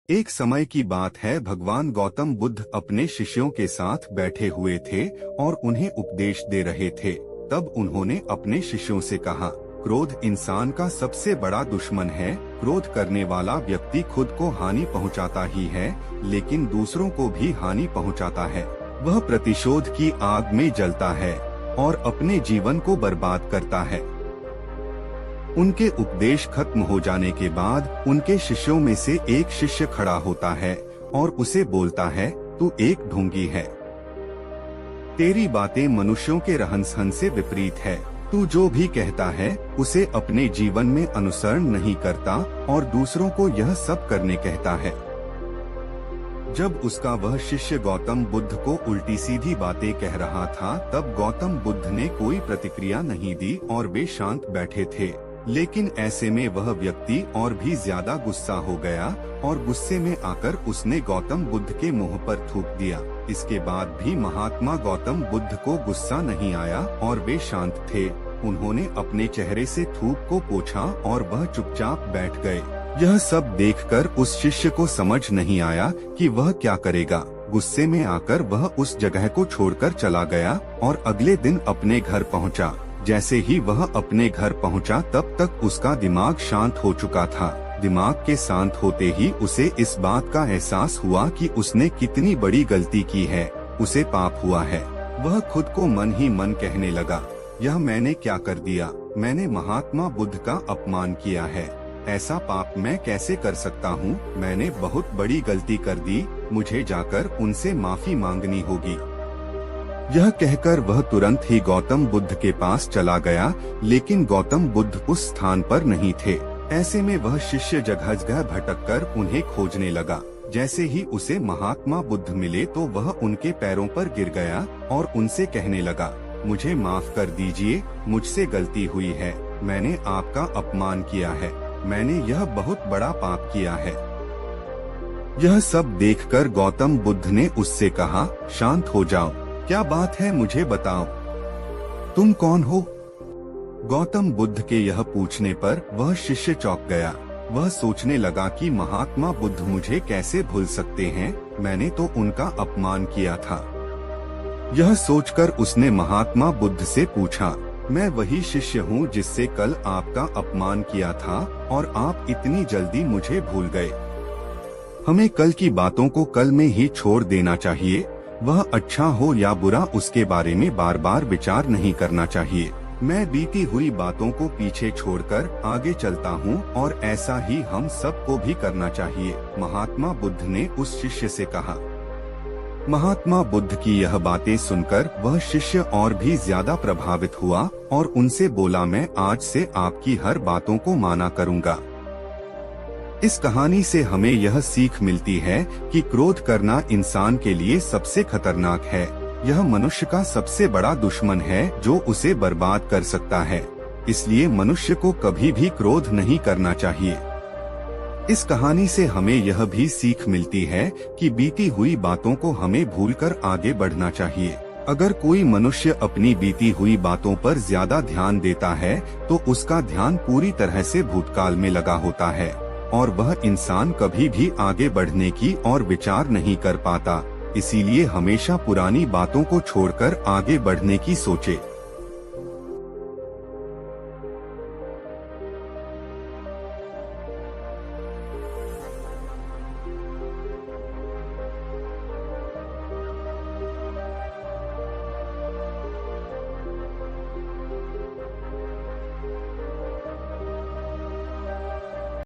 एक समय की बात है, भगवान गौतम बुद्ध अपने शिष्यों के साथ बैठे हुए थे और उन्हें उपदेश दे रहे थे। तब उन्होंने अपने शिष्यों से कहा, क्रोध इंसान का सबसे बड़ा दुश्मन है। क्रोध करने वाला व्यक्ति खुद को हानि पहुंचाता ही है, लेकिन दूसरों को भी हानि पहुंचाता है। वह प्रतिशोध की आग में जलता है और अपने जीवन को बर्बाद करता है। उनके उपदेश खत्म हो जाने के बाद उनके शिष्यों में से एक शिष्य खड़ा होता है और उसे बोलता है, तू एक ढोंगी है। तेरी बातें मनुष्यों के रहन-सहन से विपरीत है। तू जो भी कहता है उसे अपने जीवन में अनुसरण नहीं करता और दूसरों को यह सब करने कहता है। जब उसका वह शिष्य गौतम बुद्ध को उल्टी सीधी बातें कह रहा था, तब गौतम बुद्ध ने कोई प्रतिक्रिया नहीं दी और वे शांत बैठे थे। लेकिन ऐसे में वह व्यक्ति और भी ज्यादा गुस्सा हो गया और गुस्से में आकर उसने गौतम बुद्ध के मुंह पर थूक दिया। इसके बाद भी महात्मा गौतम बुद्ध को गुस्सा नहीं आया और वे शांत थे। उन्होंने अपने चेहरे से थूक को पोंछा और वह चुपचाप बैठ गए। यह सब देखकर उस शिष्य को समझ नहीं आया कि वह क्या करेगा। गुस्से में आकर वह उस जगह को छोड़कर चला गया और अगले दिन अपने घर पहुंचा। जैसे ही वह अपने घर पहुंचा, तब तक उसका दिमाग शांत हो चुका था। दिमाग के शांत होते ही उसे इस बात का एहसास हुआ कि उसने कितनी बड़ी गलती की है। उसे पाप हुआ है। वह खुद को मन ही मन कहने लगा, यह मैंने क्या कर दिया? मैंने महात्मा बुद्ध का अपमान किया है। ऐसा पाप मैं कैसे कर सकता हूँ? मैंने बहुत बड़ी गलती कर दी। मुझे जाकर उनसे माफी मांगनी होगी। यह कहकर वह तुरंत ही गौतम बुद्ध के पास चला गया, लेकिन गौतम बुद्ध उस स्थान पर नहीं थे। ऐसे में वह शिष्य जगह-जगह भटककर उन्हें खोजने लगा। जैसे ही उसे महात्मा बुद्ध मिले तो वह उनके पैरों पर गिर गया और उनसे कहने लगा, मुझे माफ कर दीजिए, मुझसे गलती हुई है। मैंने आपका अपमान किया है। मैंने यह बहुत बड़ा पाप किया है। यह सब देखकर गौतम बुद्ध ने उससे कहा, शांत हो जाओ। क्या बात है, मुझे बताओ, तुम कौन हो? गौतम बुद्ध के यह पूछने पर वह शिष्य चौंक गया। वह सोचने लगा कि महात्मा बुद्ध मुझे कैसे भूल सकते हैं? मैंने तो उनका अपमान किया था। यह सोचकर उसने महात्मा बुद्ध से पूछा, मैं वही शिष्य हूँ जिससे कल आपका अपमान किया था और आप इतनी जल्दी मुझे भूल गए। हमें कल की बातों को कल में ही छोड़ देना चाहिए। वह अच्छा हो या बुरा, उसके बारे में बार बार विचार नहीं करना चाहिए। मैं बीती हुई बातों को पीछे छोड़कर आगे चलता हूँ और ऐसा ही हम सबको भी करना चाहिए, महात्मा बुद्ध ने उस शिष्य से कहा। महात्मा बुद्ध की यह बातें सुनकर वह शिष्य और भी ज्यादा प्रभावित हुआ और उनसे बोला, मैं आज से आपकी हर बातों को माना करूँगा। इस कहानी से हमें यह सीख मिलती है कि क्रोध करना इंसान के लिए सबसे खतरनाक है। यह मनुष्य का सबसे बड़ा दुश्मन है जो उसे बर्बाद कर सकता है। इसलिए मनुष्य को कभी भी क्रोध नहीं करना चाहिए। इस कहानी से हमें यह भी सीख मिलती है कि बीती हुई बातों को हमें भूलकर आगे बढ़ना चाहिए। अगर कोई मनुष्य अपनी बीती हुई बातों पर ज्यादा ध्यान देता है तो उसका ध्यान पूरी तरह से भूतकाल में लगा होता है और वह इंसान कभी भी आगे बढ़ने की और विचार नहीं कर पाता। इसीलिए हमेशा पुरानी बातों को छोड़कर आगे बढ़ने की सोचे।